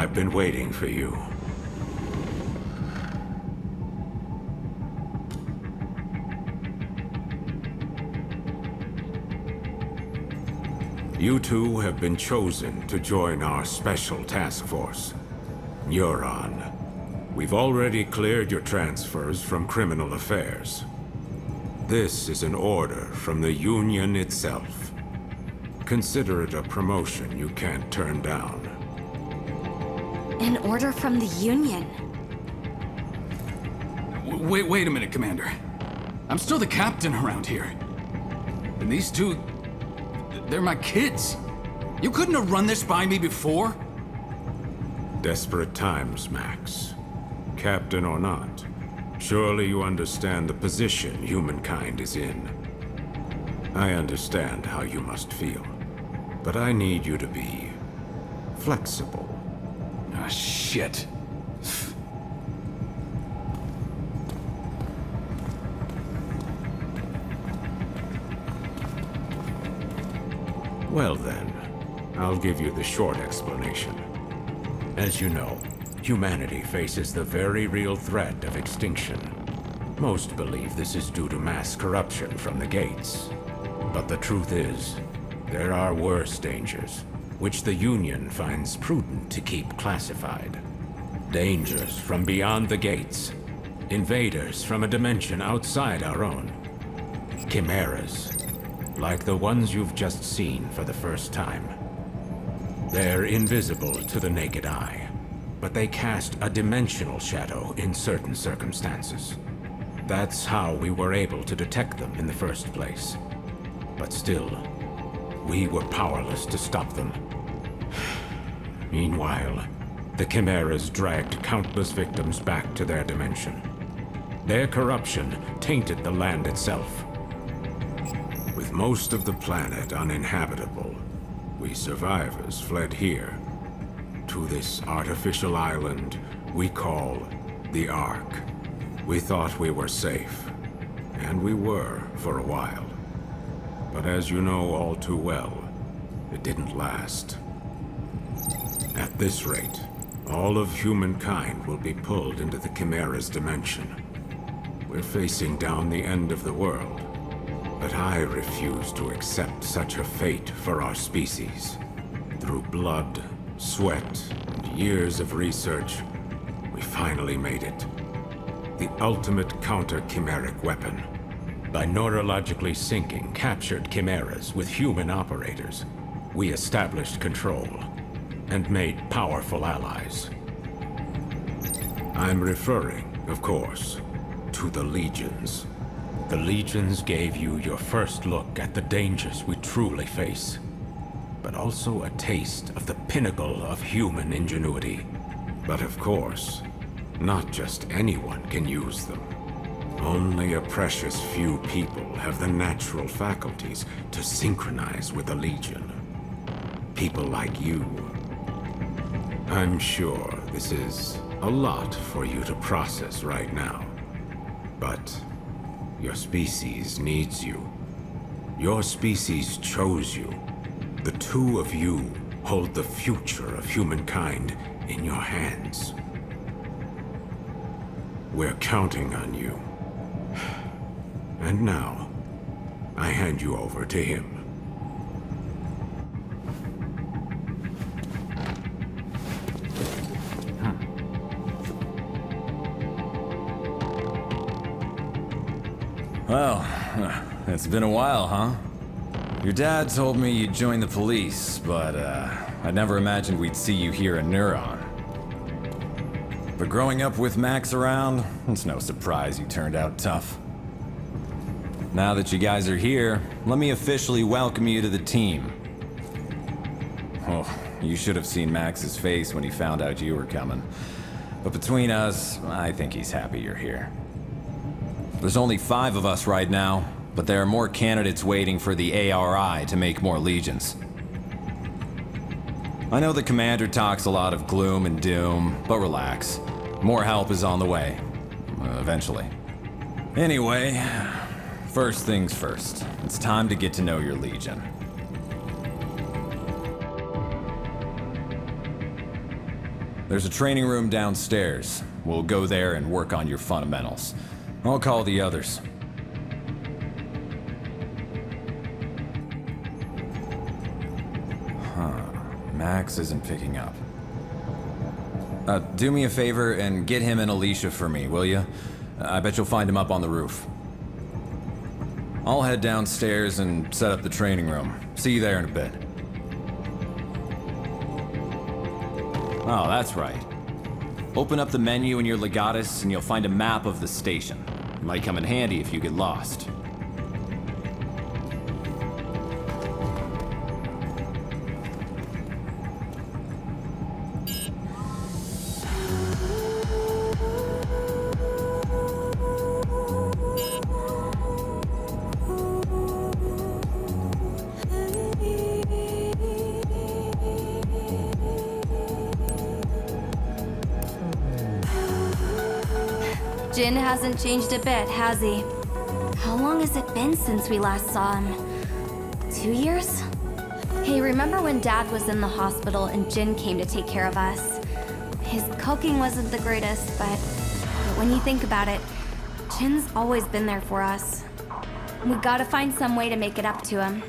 I've been waiting for you. You two have been chosen to join our special task force, Neuron. We've already cleared your transfers from criminal affairs. This is an order from the Union itself. Consider it a promotion you can't turn down. An order from the Union? Wait a minute, Commander. I'm still the captain around here. And these two... they're my kids. You couldn't have run this by me before? Desperate times, Max. Captain or not, surely you understand the position humankind is in. I understand how you must feel, but I need you to be flexible. Ah, shit. Well then, I'll give you the short explanation. As you know, humanity faces the very real threat of extinction. Most believe this is due to mass corruption from the gates. But the truth is, there are worse dangers, which the Union finds prudent to keep classified. Dangers from beyond the gates. Invaders from a dimension outside our own. Chimeras, like the ones you've just seen for the first time. They're invisible to the naked eye, but they cast a dimensional shadow in certain circumstances. That's how we were able to detect them in the first place. But still, we were powerless to stop them. Meanwhile, the Chimeras dragged countless victims back to their dimension. Their corruption tainted the land itself. With most of the planet uninhabitable, we survivors fled here, to this artificial island we call the Ark. We thought we were safe, and we were for a while. But as you know all too well, it didn't last. At this rate, all of humankind will be pulled into the Chimera's dimension. We're facing down the end of the world. But I refuse to accept such a fate for our species. Through blood, sweat, and years of research, we finally made it. The ultimate counter-chimeric weapon. By neurologically syncing captured chimeras with human operators, we established control and made powerful allies. I'm referring, of course, to the Legions. The Legions gave you your first look at the dangers we truly face, but also a taste of the pinnacle of human ingenuity. But of course, not just anyone can use them. Only a precious few people have the natural faculties to synchronize with the Legion. People like you. I'm sure this is a lot for you to process right now, but your species needs you. Your species chose you. The two of you hold the future of humankind in your hands. We're counting on you. And now, I hand you over to him. Well, it's been a while, huh? Your dad told me you'd join the police, but I never imagined we'd see you here in Neuron. But growing up with Max around, it's no surprise you turned out tough. Now that you guys are here, let me officially welcome you to the team. Oh, you should have seen Max's face when he found out you were coming. But between us, I think he's happy you're here. There's only 5 of us right now, but there are more candidates waiting for the ARI to make more legions. I know the commander talks a lot of gloom and doom, but relax. More help is on the way. Eventually. Anyway, first things first. It's time to get to know your legion. There's a training room downstairs. We'll go there and work on your fundamentals. I'll call the others. Max isn't picking up. Do me a favor and get him and Alicia for me, will you? I bet you'll find him up on the roof. I'll head downstairs and set up the training room. See you there in a bit. Oh, that's right. Open up the menu in your Legatus and you'll find a map of the station. It might come in handy if you get lost. Jin hasn't changed a bit, has he? How long has it been since we last saw him? 2 years? Hey, remember when Dad was in the hospital and Jin came to take care of us? His cooking wasn't the greatest, but when you think about it, Jin's always been there for us. We gotta find some way to make it up to him.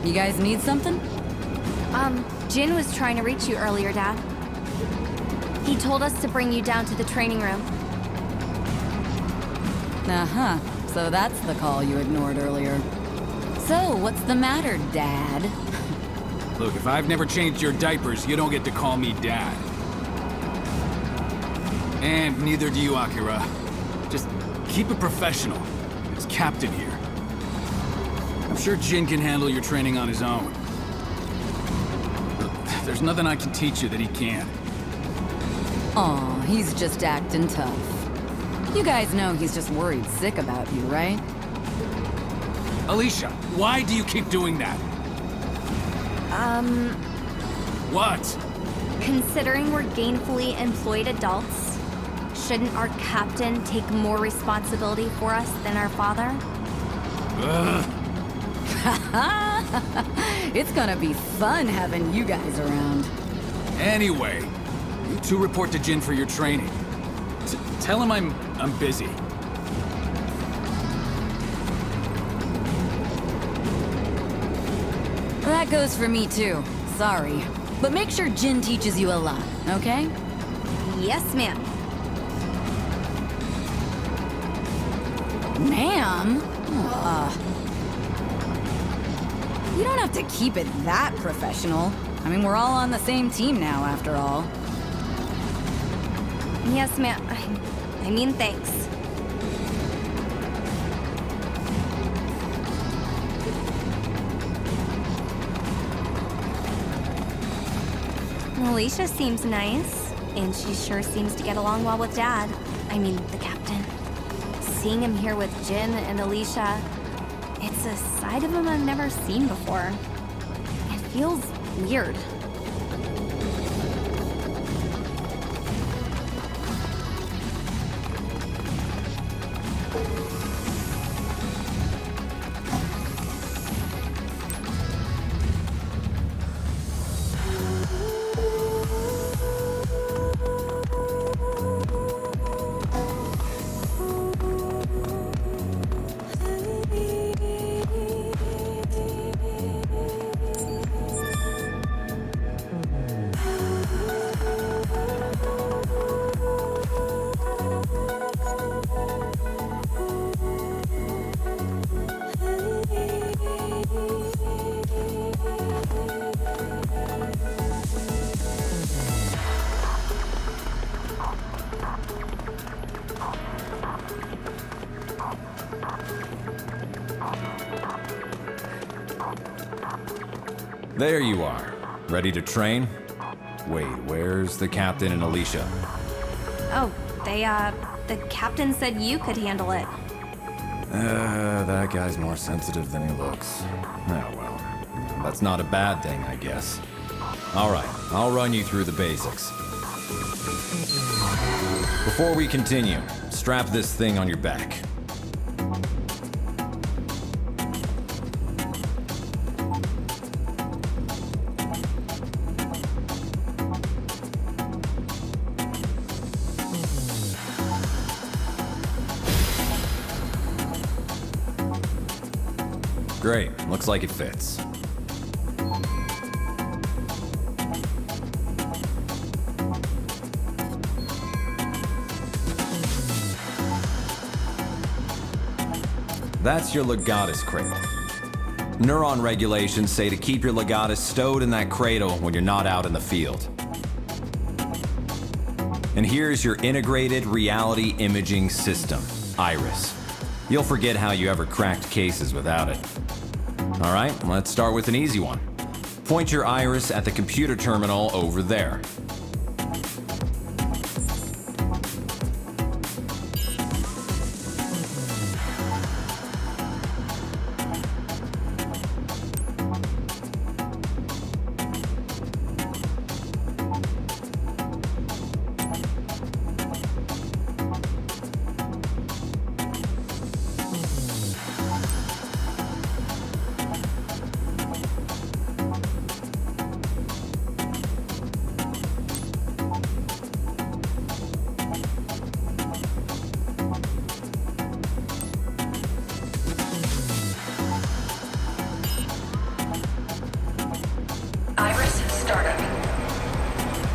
You guys need something? Jin was trying to reach you earlier, Dad. He told us to bring you down to the training room. Uh-huh. So that's the call you ignored earlier. So, what's the matter, Dad? Look, if I've never changed your diapers, you don't get to call me Dad. And neither do you, Akira. Just keep it professional. As captain here. I'm sure Jin can handle your training on his own. there's nothing I can teach you that he can't. Aw, he's just acting tough. You guys know he's just worried sick about you, right? Alicia, why do you keep doing that? What? Considering we're gainfully employed adults, shouldn't our captain take more responsibility for us than our father? Ugh. It's gonna be fun having you guys around. Anyway, you two report to Jin for your training. Tell him I'm busy. That goes for me too. Sorry. But make sure Jin teaches you a lot, okay? Yes, ma'am. Ma'am? You don't have to keep it that professional. I mean, we're all on the same team now, after all. Yes, ma'am. I mean, thanks. Alicia seems nice, and she sure seems to get along well with Dad. I mean, the captain. Seeing him here with Jin and Alicia, it's a side of him I've never seen before. It feels weird. There you are. Ready to train? Wait, where's the captain and Alicia? Oh, the captain said you could handle it. That guy's more sensitive than he looks. Oh well. That's not a bad thing, I guess. Alright, I'll run you through the basics. Before we continue, strap this thing on your back. Great, looks like it fits. That's your legatus cradle. Neuron regulations say to keep your legatus stowed in that cradle when you're not out in the field. And here's your integrated reality imaging system, IRIS. You'll forget how you ever cracked cases without it. All right, let's start with an easy one. Point your iris at the computer terminal over there.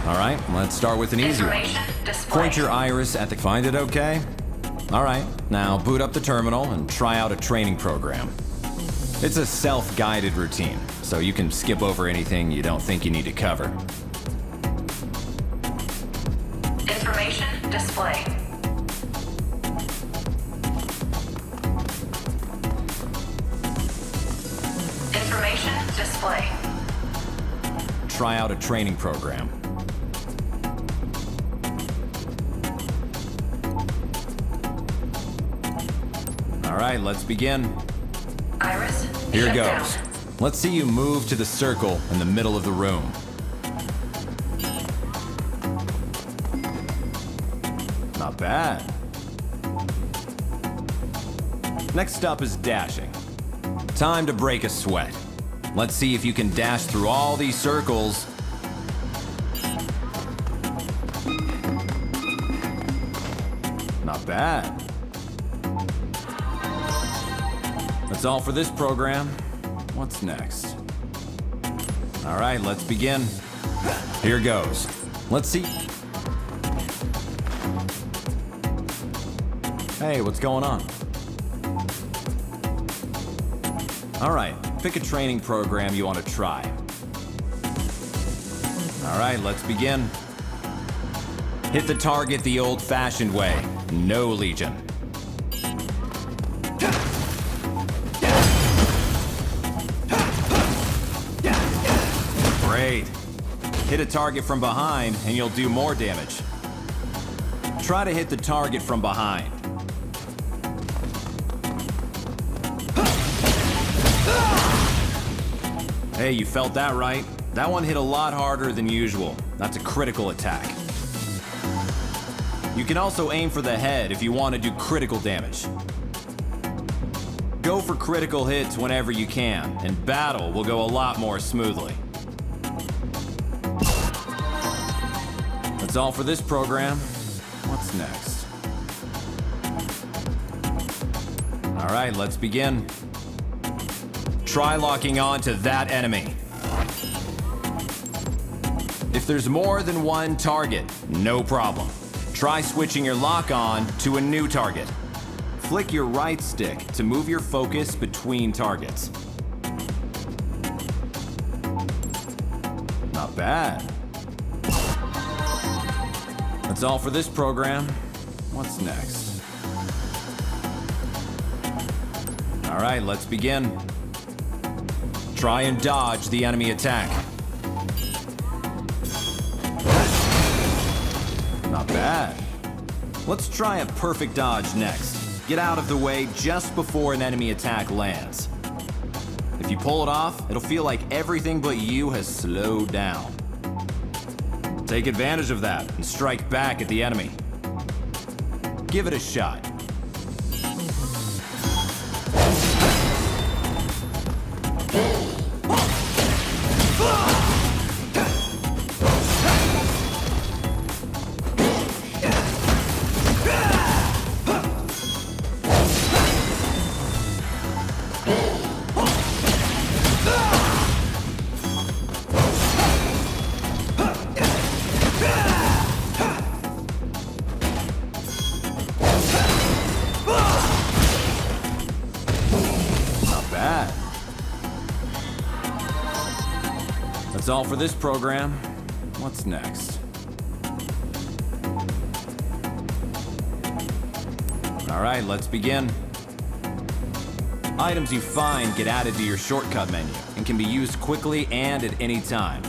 All right, let's start with an easy one. Point your iris at the... Find it okay? All right, now boot up the terminal and try out a training program. It's a self-guided routine, so you can skip over anything you don't think you need to cover. Information display. Information display. try out a training program. All right, let's begin. Iris, Here shut goes. down. Let's see you move to the circle in the middle of the room. Not bad. Next up is dashing. Time to break a sweat. Let's see if you can dash through all these circles. Not bad. That's all for this program. What's next? All right, let's begin. Here goes. Let's see. Hey, what's going on? All right, pick a training program you want to try. All right, let's begin. Hit the target the old-fashioned way. No Legion. Great. Hit a target from behind and you'll do more damage. Try to hit the target from behind. Hey, you felt that right? That one hit a lot harder than usual. That's a critical attack. You can also aim for the head if you want to do critical damage. Go for critical hits whenever you can, and battle will go a lot more smoothly. That's all for this program. What's next? All right, let's begin. Try locking on to that enemy. If there's more than one target, no problem. Try switching your lock on to a new target. Flick your right stick to move your focus between targets. Not bad. That's all for this program. What's next? All right, let's begin. Try and dodge the enemy attack. Not bad. Let's try a perfect dodge next. Get out of the way just before an enemy attack lands. If you pull it off, it'll feel like everything but you has slowed down. Take advantage of that and strike back at the enemy. Give it a shot. That's all for this program. What's next? All right, let's begin. Items you find get added to your shortcut menu and can be used quickly and at any time.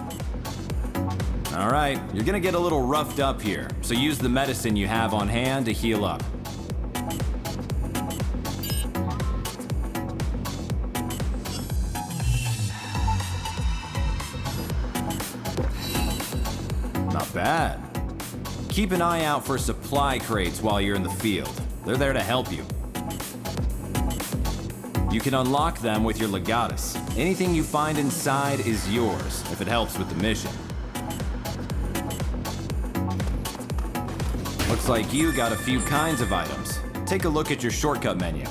All right, you're gonna get a little roughed up here, so use the medicine you have on hand to heal up. Not bad. Keep an eye out for supply crates while you're in the field. They're there to help you. You can unlock them with your legatus. Anything you find inside is yours, if it helps with the mission. Looks like you got a few kinds of items. Take a look at your shortcut menu.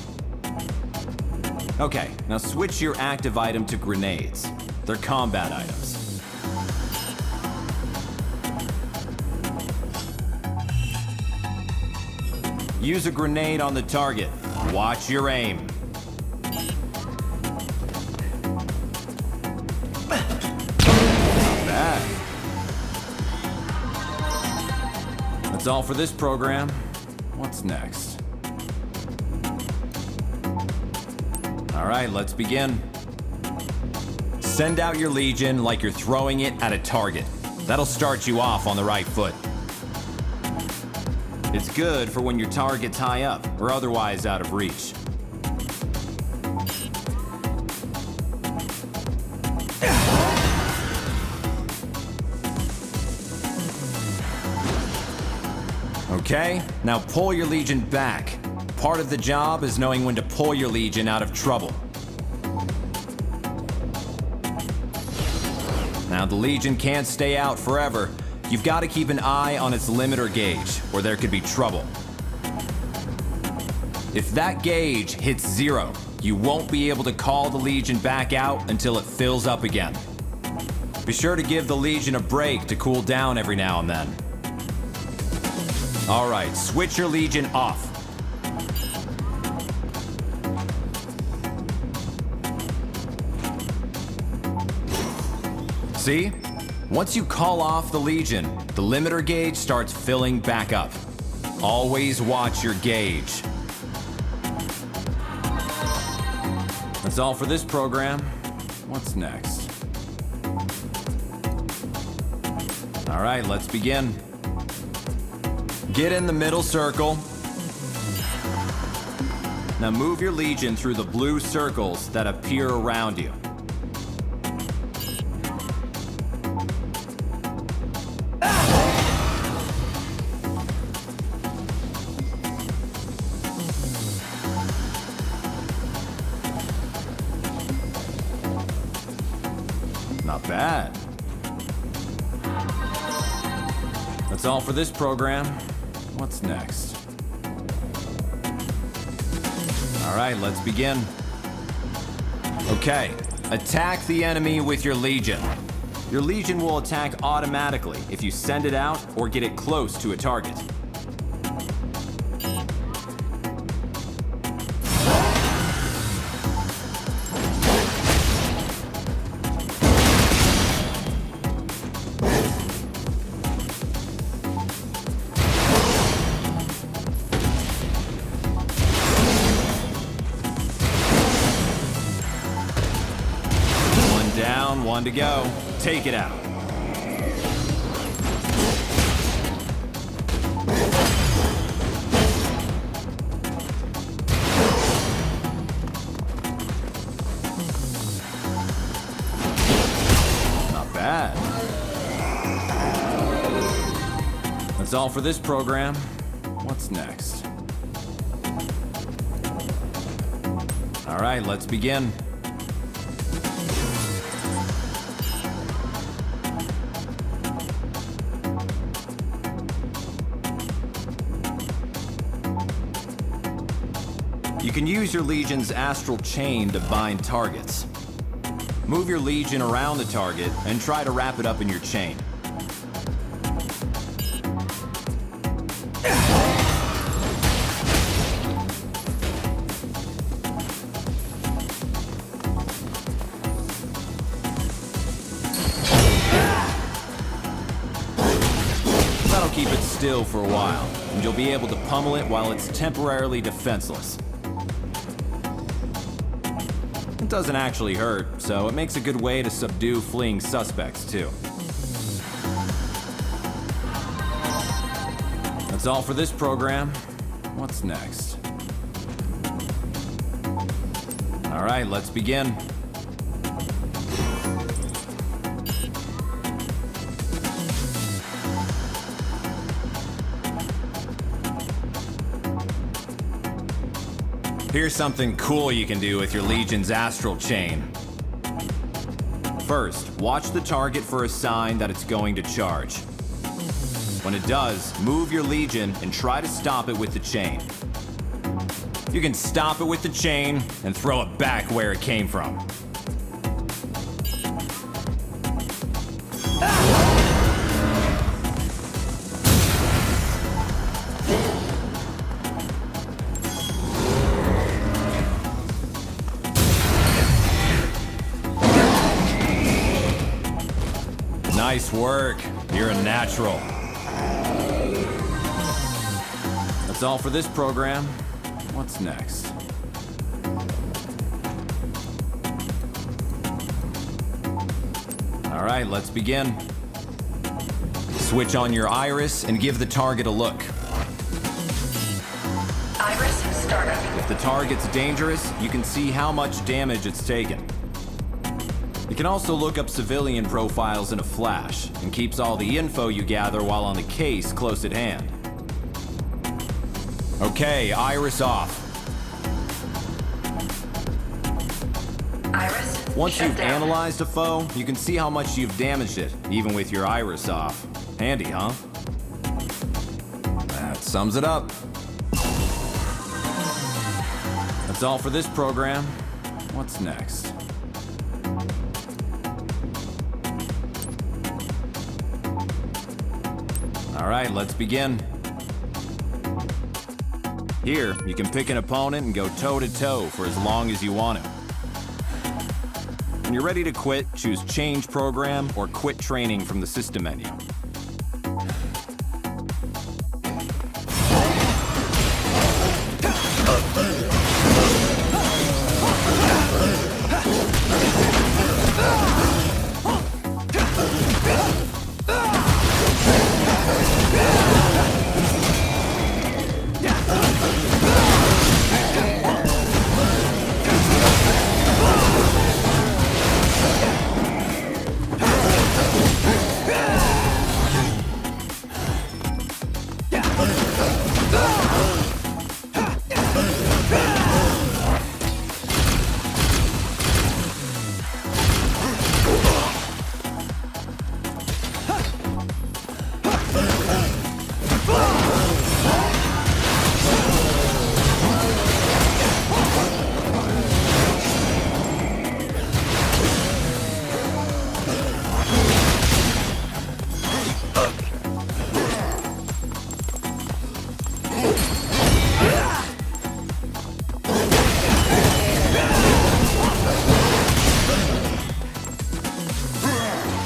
Okay, now switch your active item to grenades. They're combat items. Use a grenade on the target. Watch your aim. Not bad. That's all for this program. What's next? All right, let's begin. Send out your Legion like you're throwing it at a target. That'll start you off on the right foot. It's good for when your target's high up or otherwise out of reach. Okay, now pull your Legion back. Part of the job is knowing when to pull your Legion out of trouble. Now the Legion can't stay out forever. You've got to keep an eye on its limiter gauge, or there could be trouble. If that gauge hits 0, you won't be able to call the Legion back out until it fills up again. Be sure to give the Legion a break to cool down every now and then. Alright, switch your Legion off. See? Once you call off the Legion, the limiter gauge starts filling back up. Always watch your gauge. That's all for this program. What's next? Alright, let's begin. Get in the middle circle. Now move your Legion through the blue circles that appear around you. Not bad. That's all for this program. What's next? All right, let's begin. Okay, attack the enemy with your Legion. Your Legion will attack automatically if you send it out or get it close to a target. Down, 1 to go. Take it out. Not bad. That's all for this program. What's next? All right, let's begin. You can use your Legion's Astral Chain to bind targets. Move your Legion around the target and try to wrap it up in your chain. That'll keep it still for a while, and you'll be able to pummel it while it's temporarily defenseless. It doesn't actually hurt, so it makes a good way to subdue fleeing suspects, too. That's all for this program. What's next? All right, let's begin. Here's something cool you can do with your Legion's Astral Chain. First, watch the target for a sign that it's going to charge. When it does, move your Legion and try to stop it with the chain. You can stop it with the chain and throw it back where it came from. Nice work. You're a natural. That's all for this program. What's next? All right, let's begin. Switch on your iris and give the target a look. Iris started. If the target's dangerous, you can see how much damage it's taken. You can also look up civilian profiles in a flash, and keeps all the info you gather while on the case close at hand. Okay, iris off. Iris Once shut you've down. analyzed a foe, you can see how much you've damaged it, even with your iris off. Handy, huh? That sums it up. That's all for this program. What's next? All right, let's begin. Here, you can pick an opponent and go toe-to-toe for as long as you want to. When you're ready to quit, choose Change Program or Quit Training from the system menu.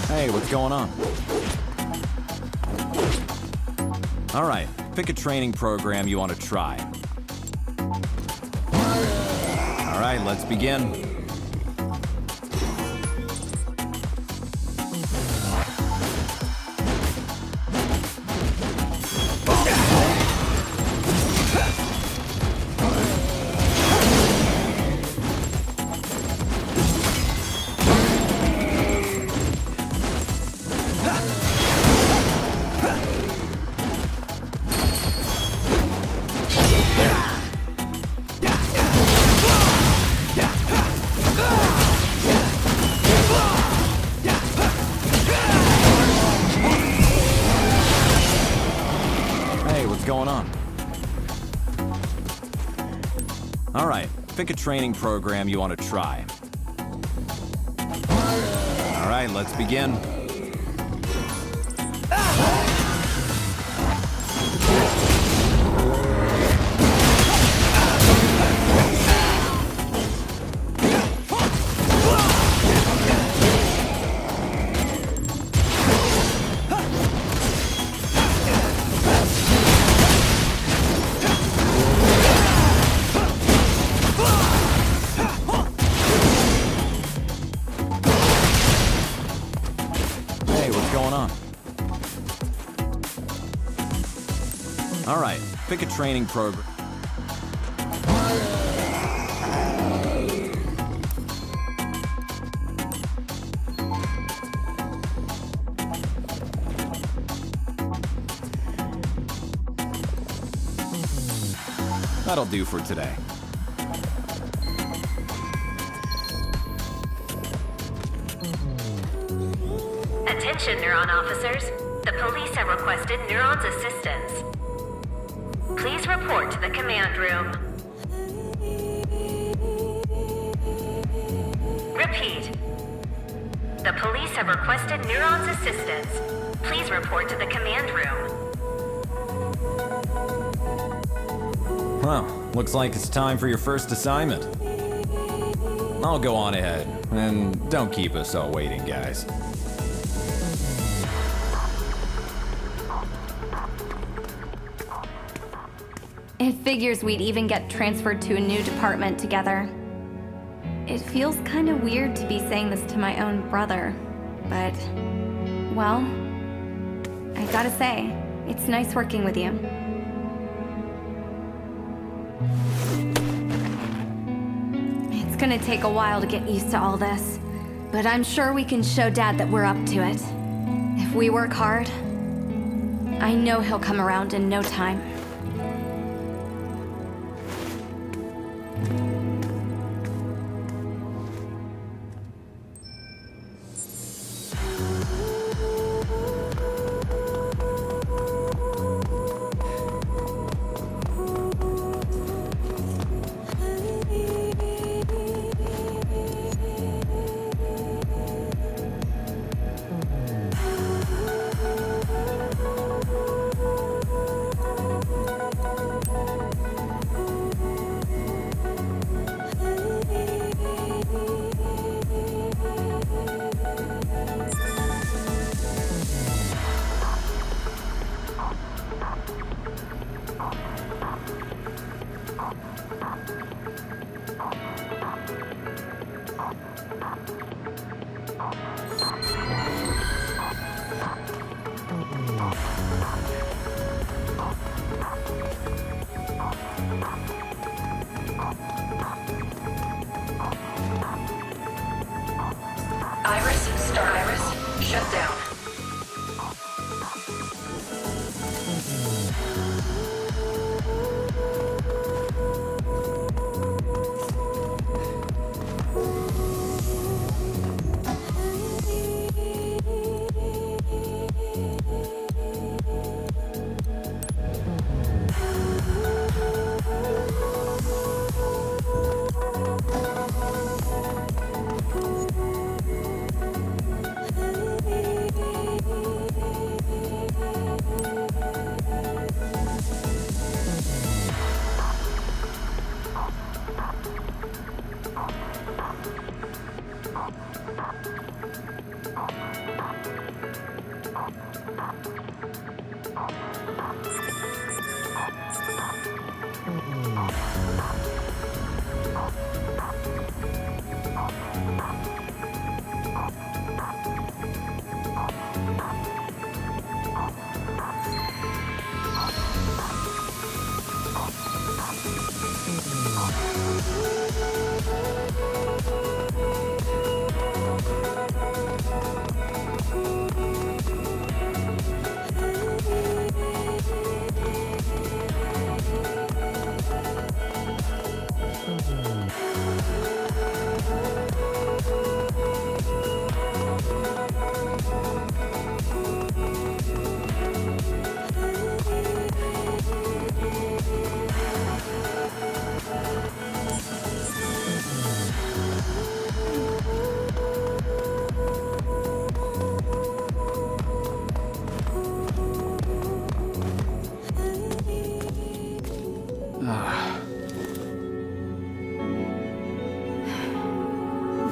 Hey, what's going on? All right, pick a training program you want to try. All right, let's begin. Going on? All right, pick a training program you want to try. All right, let's begin. All right, pick a training program. That'll do for today. Attention, Neuron officers. The police have requested Neuron's assistance. Please report to the command room. Repeat. The police have requested Neuron's assistance. Please report to the command room. Well, looks like it's time for your first assignment. I'll go on ahead, and don't keep us all waiting, guys. It figures we'd even get transferred to a new department together. It feels kind of weird to be saying this to my own brother. But, well, I gotta say, it's nice working with you. It's gonna take a while to get used to all this, but I'm sure we can show Dad that we're up to it. If we work hard, I know he'll come around in no time. Iris, shut down.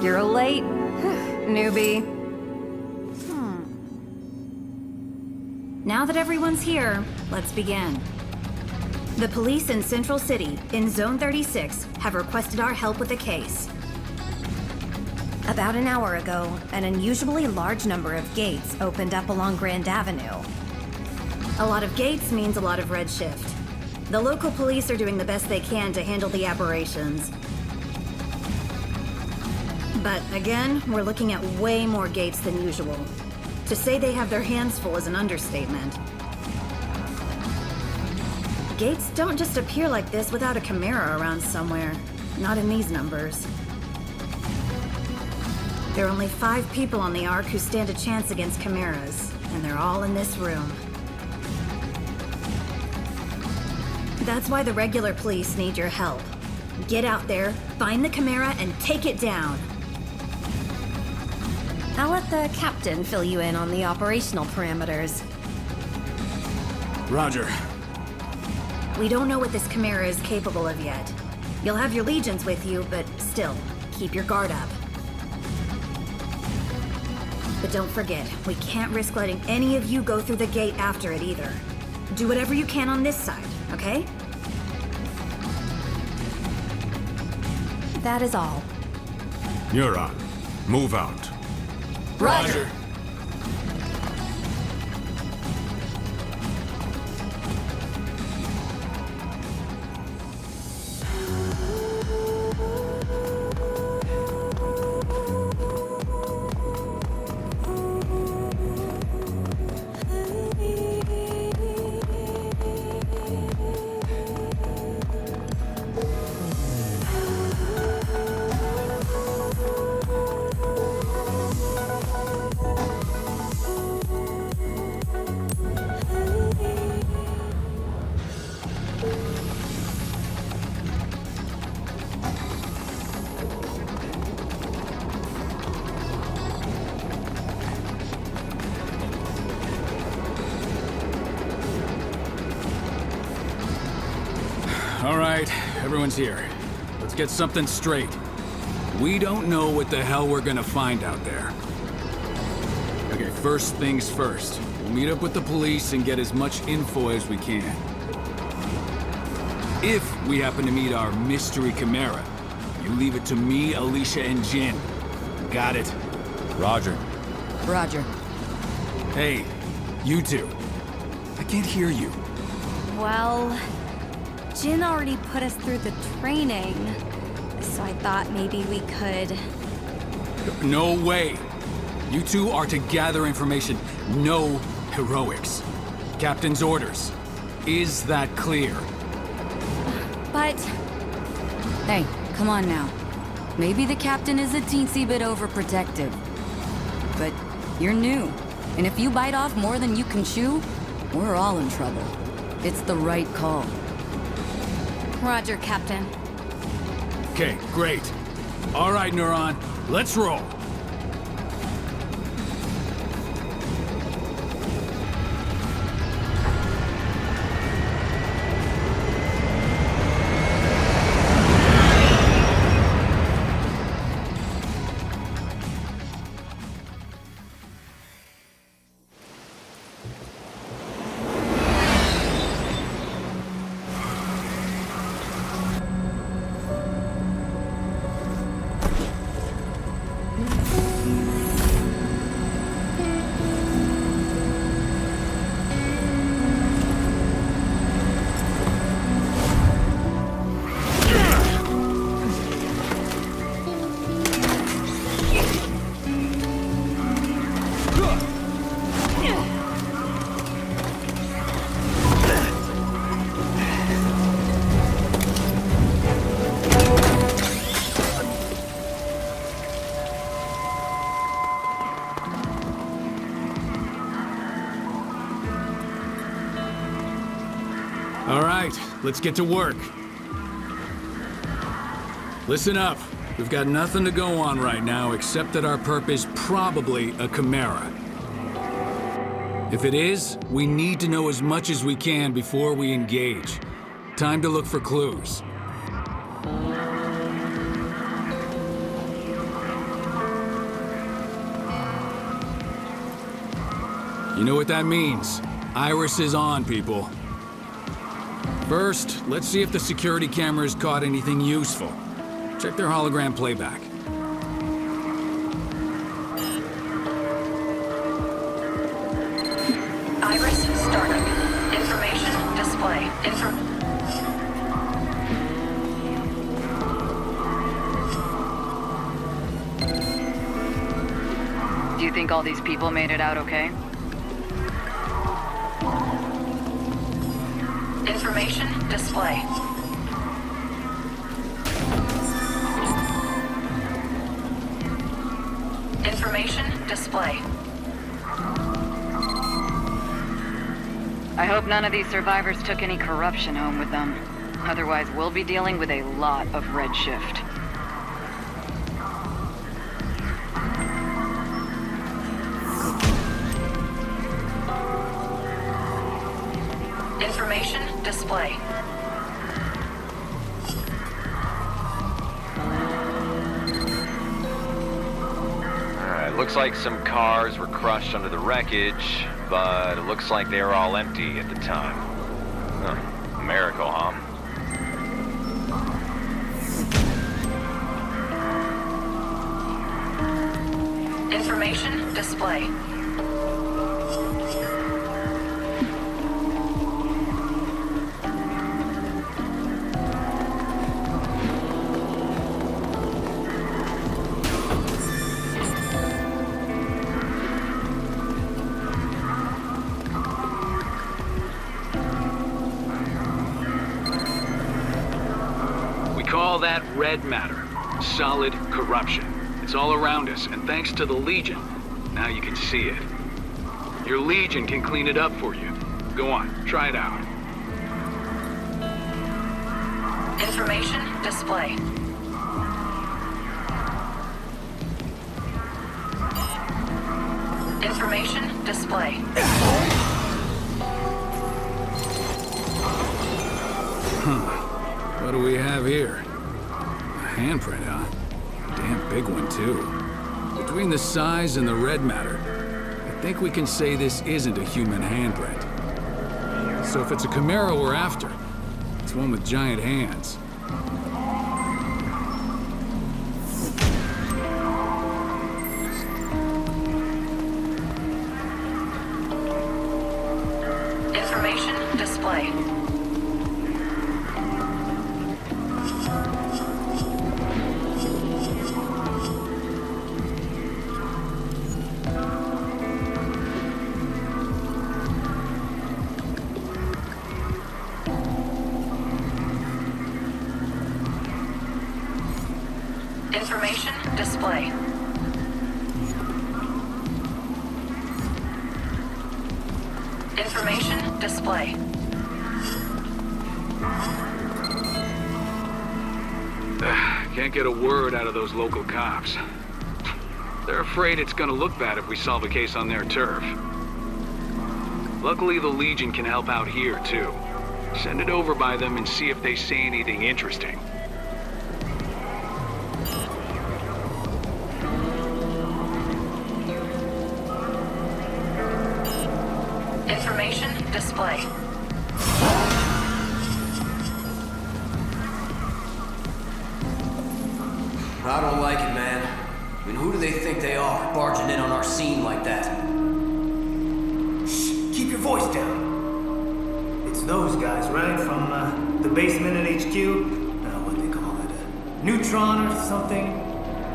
You're late, newbie. Now that everyone's here, let's begin. The police in Central City, in Zone 36, have requested our help with a case. About an hour ago, an unusually large number of gates opened up along Grand Avenue. A lot of gates means a lot of redshift. The local police are doing the best they can to handle the aberrations. But again, we're looking at way more gates than usual. To say they have their hands full is an understatement. Gates don't just appear like this without a Chimera around somewhere. Not in these numbers. There are only 5 people on the Ark who stand a chance against Chimeras, and they're all in this room. That's why the regular police need your help. Get out there, find the Chimera, and take it down. I'll let the captain fill you in on the operational parameters. Roger. We don't know what this Chimera is capable of yet. You'll have your legions with you, but still, keep your guard up. But don't forget, we can't risk letting any of you go through the gate after it either. Do whatever you can on this side, okay? That is all. Neuron, move out. Roger. right, everyone's here. Let's get something straight. We don't know what the hell we're gonna find out there. Okay, first things first. We'll meet up with the police and get as much info as we can. If we happen to meet our mystery Chimera, you leave it to me, Alicia, and Jin. Got it? Roger. Roger. Hey, you two. I can't hear you. Well, Jin already put us through the training, so I thought maybe we could... No way. You two are to gather information. No heroics. Captain's orders. Is that clear? But... Hey, come on now. Maybe the captain is a teensy bit overprotective. But you're new. And if you bite off more than you can chew, we're all in trouble. It's the right call. Roger, Captain. Okay, great. All right, Neuron, let's roll. All right, let's get to work. Listen up. We've got nothing to go on right now except that our perp is probably a Chimera. If it is, we need to know as much as we can before we engage. Time to look for clues. You know what that means. Iris is on, people. First, let's see if the security cameras caught anything useful. Check their hologram playback. Iris startup. Information display. Do you think all these people made it out okay? Information display. Information display. I hope none of these survivors took any corruption home with them. Otherwise, we'll be dealing with a lot of redshift. Information display. Alright, looks like some cars were crushed under the wreckage, but it looks like they were all empty at the time. Huh, a miracle, huh? Information display. Call that red matter. Solid corruption. It's all around us, and thanks to the Legion, now you can see it. Your Legion can clean it up for you. Go on, try it out. Information display. Information display. What do we have here? A handprint, huh? Damn big one, too. Between the size and the red matter, I think we can say this isn't a human handprint. So if it's a Chimera we're after, it's one with giant hands. Information display. Information display. Information display. Can't get a word out of those local cops. They're afraid it's gonna look bad if we solve a case on their turf. Luckily, the Legion can help out here, too. Send it over by them and see if they say anything interesting. Information display. I don't like it, man. I mean, who do they think they are, barging in on our scene like that? Shh, keep your voice down. It's those guys, right? From the basement at HQ? What do they call it? Neutron or something?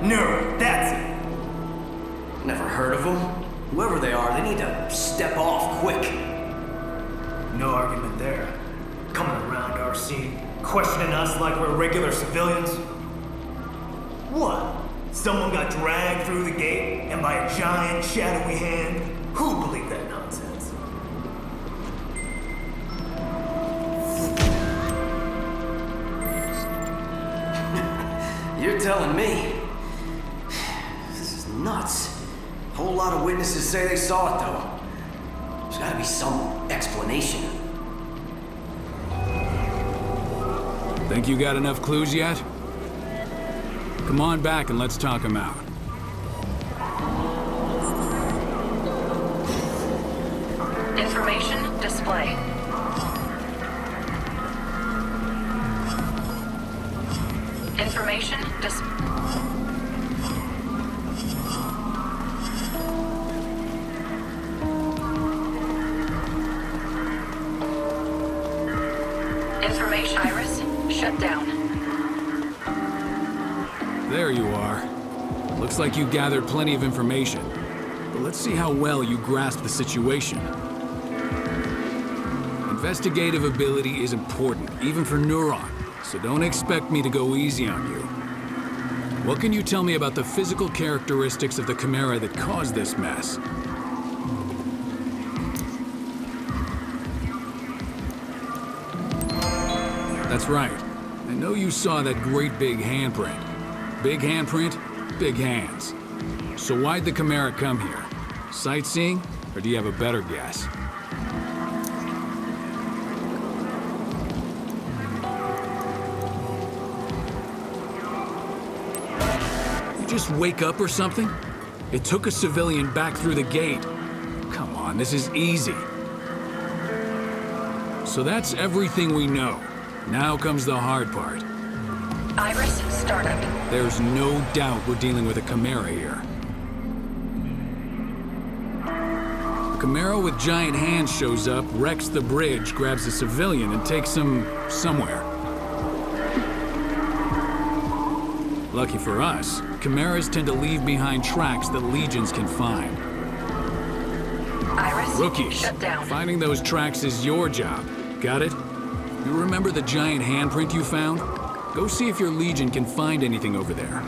Neuron, that's it. Never heard of them. Whoever they are, they need to step off quick. No argument there. Coming around our scene, questioning us like we're regular civilians. What? Someone got dragged through the gate and by a giant, shadowy hand? Who'd believe that nonsense? You're telling me? This is nuts. A whole lot of witnesses say they saw it, though. There's gotta be some explanation. Think you got enough clues yet? Come on back and let's talk them out. Information display. Information display. Information iris shut down. There you are. Looks like you gathered plenty of information. But let's see how well you grasp the situation. Investigative ability is important, even for Neuron, so don't expect me to go easy on you. What can you tell me about the physical characteristics of the Chimera that caused this mess? That's right. I know you saw that great big handprint. Big handprint, big hands. So why'd the Chimera come here? Sightseeing, or do you have a better guess? You just wake up or something? It took a civilian back through the gate. Come on, this is easy. So that's everything we know. Now comes the hard part. Iris startup. There's no doubt we're dealing with a Chimera here. A Chimera with giant hands shows up, wrecks the bridge, grabs a civilian, and takes him somewhere. Lucky for us, Chimeras tend to leave behind tracks that legions can find. Iris Rookies, shut down. finding those tracks is your job. Got it? You remember the giant handprint you found? Go see if your Legion can find anything over there.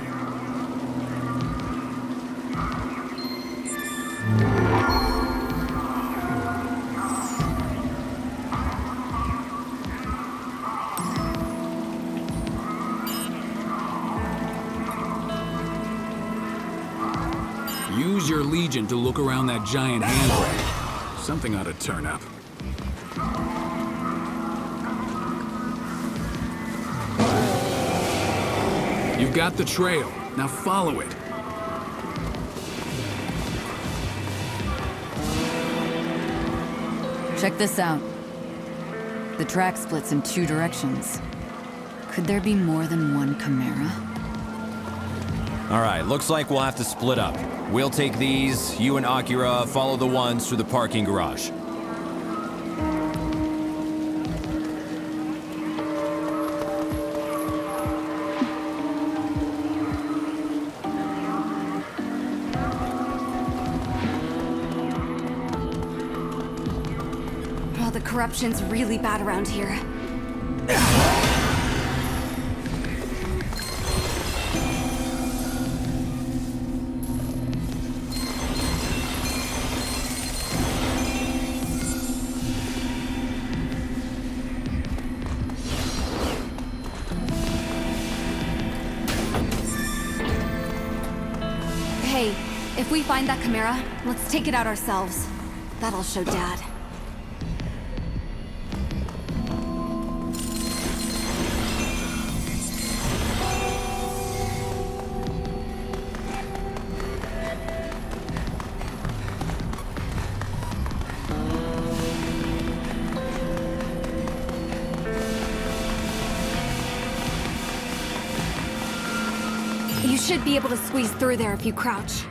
Use your Legion to look around that giant handprint. Something ought to turn up. We've got the trail. Now follow it. Check this out. The track splits in 2 directions. Could there be more than one Chimera? All right, looks like we'll have to split up. We'll take these, you and Akira follow the ones through the parking garage. Oh, the corruption's really bad around here. Hey, if we find that Chimera, let's take it out ourselves. That'll show Dad. You should be able to squeeze through there if you crouch.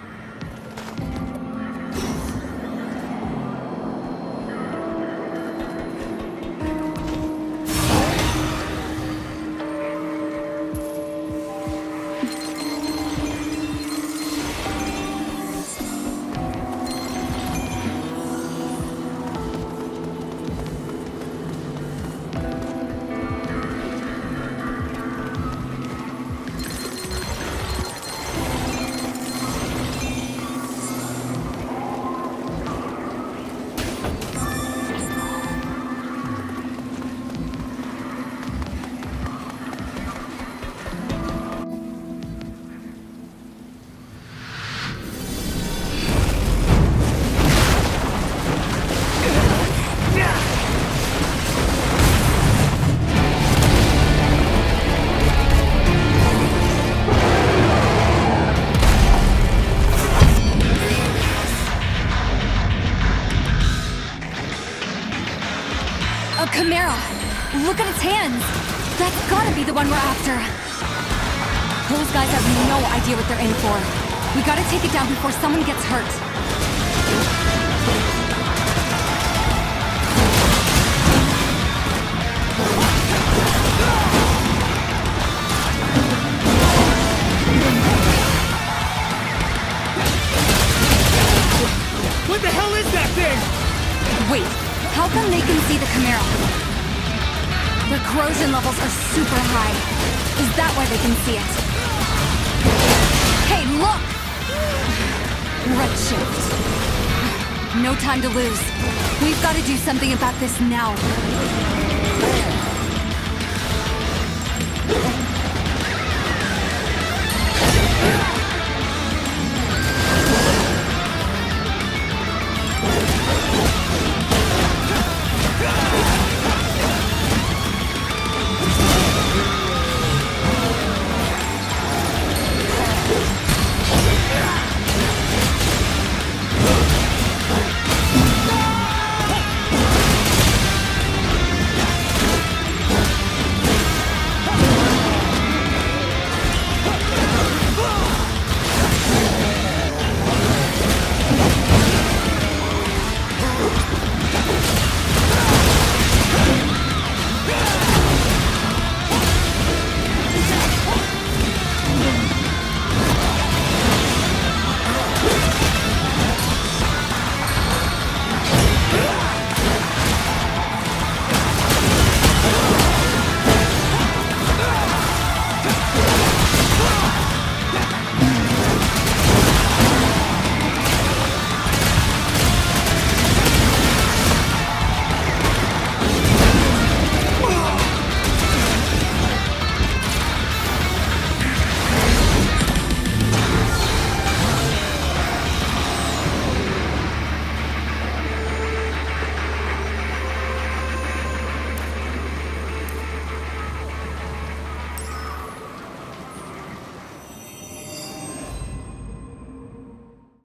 Chimera! Look at its hands! That's gotta be the one we're after! Those guys have no idea what they're in for. We gotta take it down before someone gets hurt. What the hell is that thing? Wait, how come they can see the Chimera? Their corrosion levels are super high. Is that why they can see it? Hey, look! Redshift. No time to lose. We've got to do something about this now.